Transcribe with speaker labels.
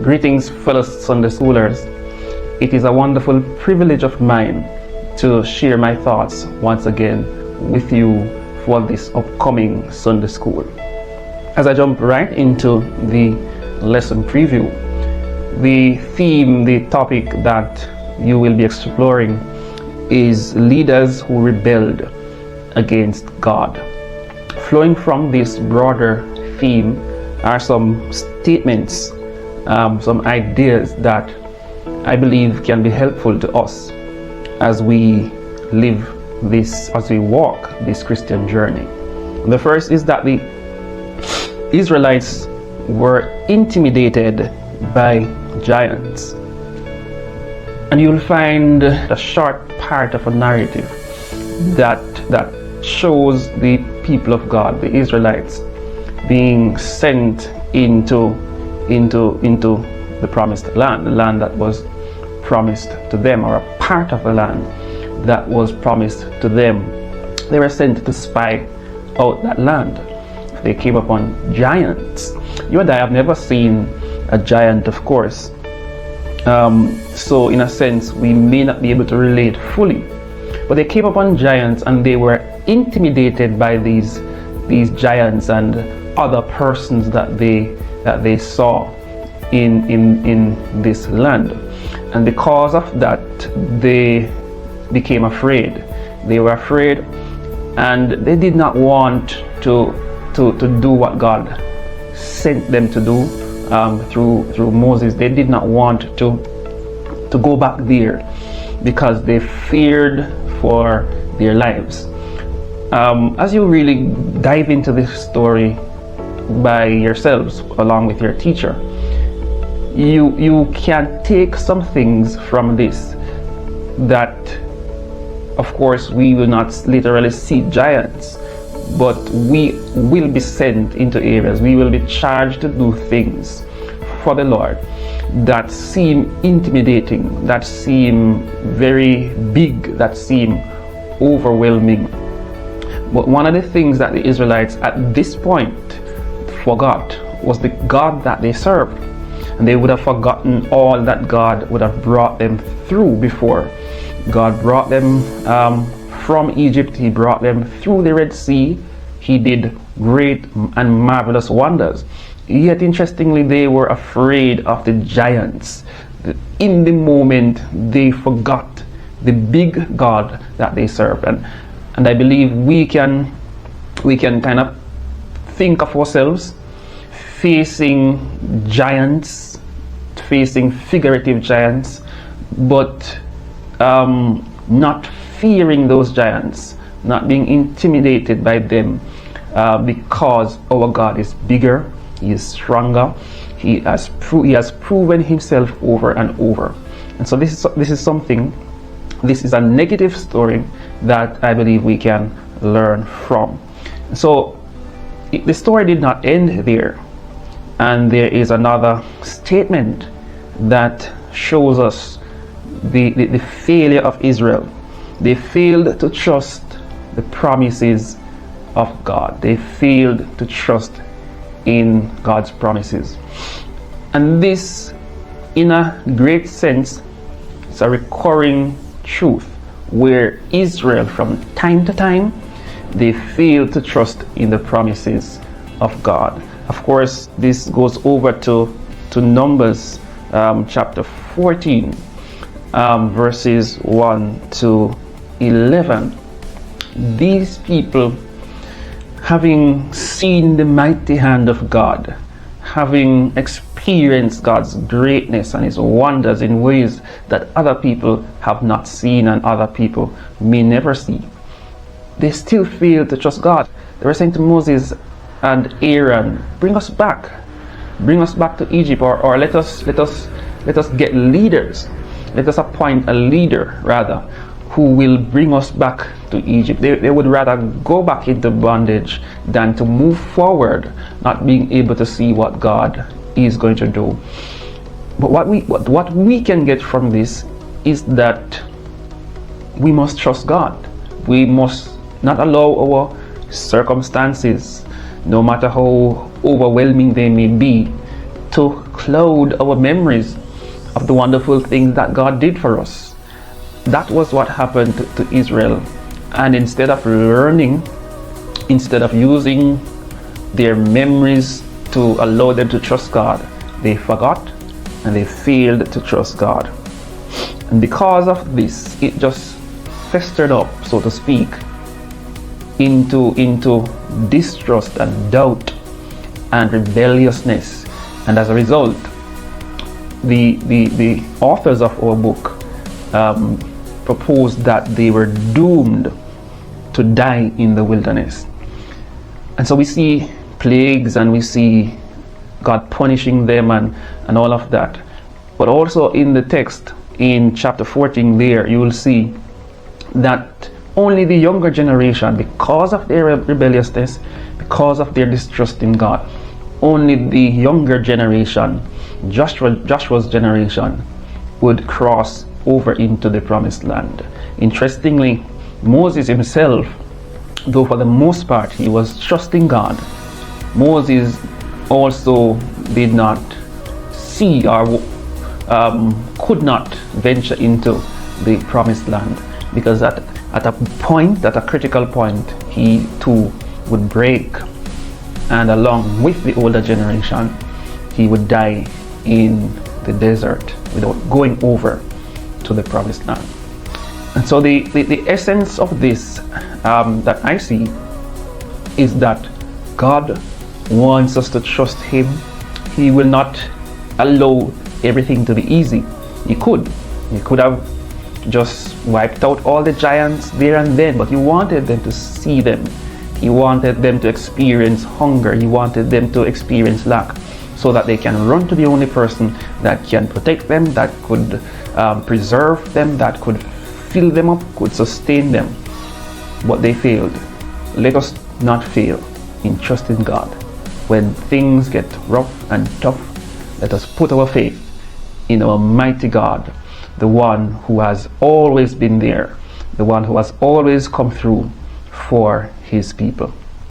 Speaker 1: Greetings, fellow Sunday schoolers. It is a wonderful privilege of mine to share my thoughts once again with you for this upcoming Sunday school. As I jump right into the lesson preview, the theme, the topic that you will be exploring is leaders who rebelled against God. Flowing from this broader theme are some statements, some ideas that I believe can be helpful to us as we live this, as we walk this Christian journey. The first is that the Israelites were intimidated by giants. And you'll find a short part of a narrative that shows the people of God, the Israelites, being sent into the promised land, the land that was promised to them, or a part of the land that was promised to them. They were sent to spy out that land. They came upon giants. You and I have never seen a giant, of course. So in a sense, we may not be able to relate fully. But they came upon giants and they were intimidated by these giants and other persons that they saw in this land. And because of that, they became afraid. They were afraid, and they did not want to do what God sent them to do through Moses. They did not want to go back there because they feared for their lives. As you really dive into this story by yourselves along with your teacher, you can take some things from this that, of course, we will not literally see giants, but we will be sent into areas, we will be charged to do things for the Lord that seem intimidating, that seem very big, that seem overwhelming. But one of the things that the Israelites at this point forgot was the God that they served. And they would have forgotten all that God would have brought them through before. God brought them from Egypt. He brought them through the Red Sea. He did great and marvelous wonders. Yet interestingly, they were afraid of the giants. In the moment, they forgot the big God that they served. And I believe we can kind of think of ourselves facing giants, facing figurative giants, but not fearing those giants, not being intimidated by them, because our God is bigger, He is stronger, He has proven Himself over and over. And so this is a negative story that I believe we can learn from. So the story did not end there, and there is another statement that shows us the failure of Israel. They failed to trust the promises of God. They failed to trust in God's promises. And this, in a great sense, is a recurring truth where Israel, from time to time, they fail to trust in the promises of God. Of course, this goes over to Numbers chapter 14, verses 1 to 11. These people, having seen the mighty hand of God, having experienced God's greatness and His wonders in ways that other people have not seen and other people may never see, they still fail to trust God. They were saying to Moses and Aaron, bring us back to Egypt, or let us get leaders. Let us appoint a leader, rather, who will bring us back to Egypt. They would rather go back into bondage than to move forward, not being able to see what God is going to do. But what we can get from this is that we must trust God. We must not allow our circumstances, no matter how overwhelming they may be, to cloud our memories of the wonderful things that God did for us. That was what happened to Israel. And instead of learning, instead of using their memories to allow them to trust God, they forgot and they failed to trust God. And because of this, it just festered up, so to speak, into distrust and doubt and rebelliousness. And as a result, the authors of our book proposed that they were doomed to die in the wilderness. And so we see plagues and we see God punishing them and all of that. But also in the text in chapter 14 there, you will see that only the younger generation, because of their rebelliousness, because of their distrust in God, only the younger generation, Joshua's generation, would cross over into the promised land. Interestingly, Moses himself, though for the most part he was trusting God, Moses also did not see or could not venture into the promised land, because at a critical point, he too would break, and along with the older generation, he would die in the desert without going over to the promised land. And so the essence of this that I see is that God wants us to trust him. He will not allow everything to be easy. He could have just wiped out all the giants there and then, but he wanted them to see them. He wanted them to experience hunger. He wanted them to experience lack, so that they can run to the only person that can protect them, that could preserve them, that could fill them up, could sustain them. But they failed. Let us not fail in trusting God. When things get rough and tough, let us put our faith in our mighty God, the one who has always been there, the one who has always come through for his people.